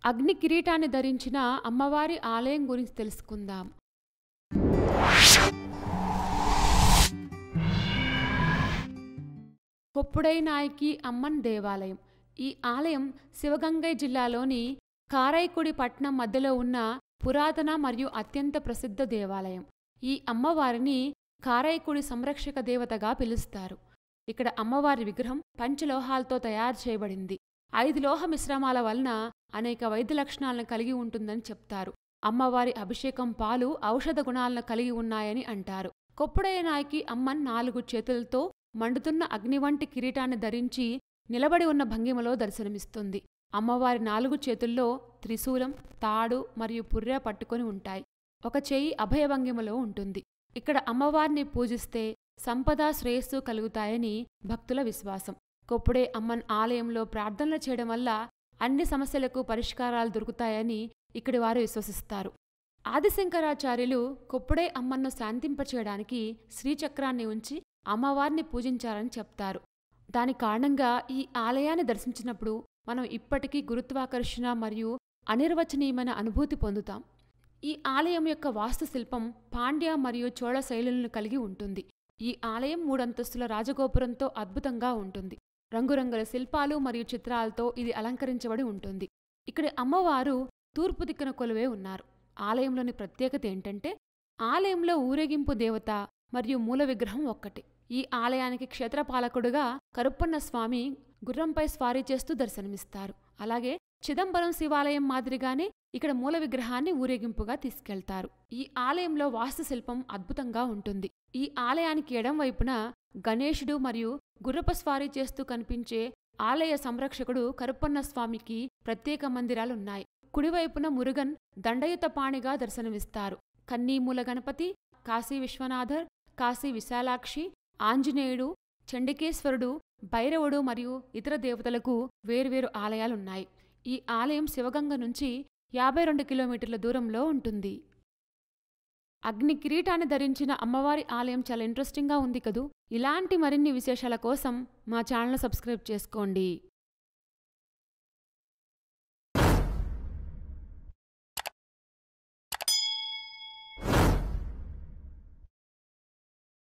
అగ్ని కిరీటాన్ని ధరించిన అమ్మవారి ఆలయం గురించి తెలుసుకుందాం. కొప్పుడై నాయకి అమ్మన్ దేవాలయం. ఈ ఆలయం శివగంగై జిల్లాలోని కారైకుడి పట్నం మధ్యలో ఉన్న పురాతన మరియు అత్యంత ప్రసిద్ధ దేవాలయం. ఈ అమ్మవారిని కారైకుడి సంరక్షక దేవతగా పిలుస్తారు. ఇక్కడ అమ్మవారి విగ్రహం పంచలోహాలతో తయారు చేయబడింది. 5 లోహ మిశ్రమాల వలన అనేక వైద్య లక్షణాలను కలిగి ఉంటుందని చెప్తారు. అమ్మవారి అభిషేకం పాలు ఔషధ గుణాలను కలిగి ఉన్నాయని అంటారు. కొప్పుడయ్య నాయకి అమ్మన్ 4 చేతులతో మండుతున్న అగ్ని వంటి కిరీటాన్ని ధరించి నిలబడి ఉన్న భంగిమలో దర్శనమిస్తుంది. అమ్మవారి 4 చేతుల్లో త్రిశూలం, తాడు మరియు పుర్రె పట్టుకొని ఉంటాయి. ఒక చేయి అభయ భంగిమలో ఉంటుంది. ఇక్కడ అమ్మవారిని పూజిస్తే సంపద శ్రేయస్సు కలుగుతాయని భక్తుల విశ్వాసం. కొప్పుడే అమ్మన్ ఆలయంలో ప్రార్థనలు చేయడం వల్ల అన్ని సమస్యలకు పరిష్కారాలు దొరుకుతాయని ఇక్కడి వారు విశ్వసిస్తారు. ఆదిశంకరాచార్యులు కొప్పుడే అమ్మన్ను శాంతింపచేయడానికి శ్రీచక్రాన్ని ఉంచి అమ్మవారిని పూజించారని చెప్తారు. దాని కారణంగా ఈ ఆలయాన్ని దర్శించినప్పుడు మనం ఇప్పటికీ గురుత్వాకర్షణ మరియు అనిర్వచనీయమైన అనుభూతి పొందుతాం. ఈ ఆలయం యొక్క వాస్తుశిల్పం పాండ్య మరియు చోళ శైలులను కలిగి ఉంటుంది. ఈ ఆలయం 3 అంతస్తుల రాజగోపురంతో అద్భుతంగా ఉంటుంది. రంగురంగుల శిల్పాలు మరియు చిత్రాలతో ఇది అలంకరించబడి ఉంటుంది. ఇక్కడి అమ్మవారు తూర్పు దిక్కున కొలువే ఉన్నారు. ఆలయంలోని ప్రత్యేకత ఏంటంటే ఆలయంలో ఊరేగింపు దేవత మరియు మూల విగ్రహం ఒక్కటే. ఈ ఆలయానికి క్షేత్రపాలకుడుగా కరుప్పన్న స్వామి గుర్రంపై స్వారీ చేస్తూ దర్శనమిస్తారు. అలాగే చిదంబరం శివాలయం మాదిరిగానే ఇక్కడ మూల విగ్రహాన్ని ఊరేగింపుగా తీసుకెళ్తారు. ఈ ఆలయంలో వాస్తుశిల్పం అద్భుతంగా ఉంటుంది. ఈ ఆలయానికి ఎడం వైపున గణేశుడు మరియు గుర్రపు స్వారీ చేస్తూ కనిపించే ఆలయ సంరక్షకుడు కరుప్పన్న స్వామికి ప్రత్యేక మందిరాలున్నాయి. కుడివైపున మురుగన్ దండయుతపాణిగా దర్శనమిస్తారు. కన్నీమూల గణపతి, కాశీ విశ్వనాథర్, కాశీ విశాలాక్షి, ఆంజనేయుడు, చండికేశ్వరుడు, భైరవుడు మరియు ఇతర దేవతలకు వేర్వేరు ఆలయాలున్నాయి. ఈ ఆలయం శివగంగ నుంచి 52 కిలోమీటర్ల దూరంలో ఉంటుంది. అగ్ని కిరీటాన్ని ధరించిన అమ్మవారి ఆలయం చాలా ఇంట్రెస్టింగ్గా ఉంది కదూ. ఇలాంటి మరిన్ని విశేషాల కోసం మా ఛానల్ సబ్స్క్రైబ్ చేసుకోండి.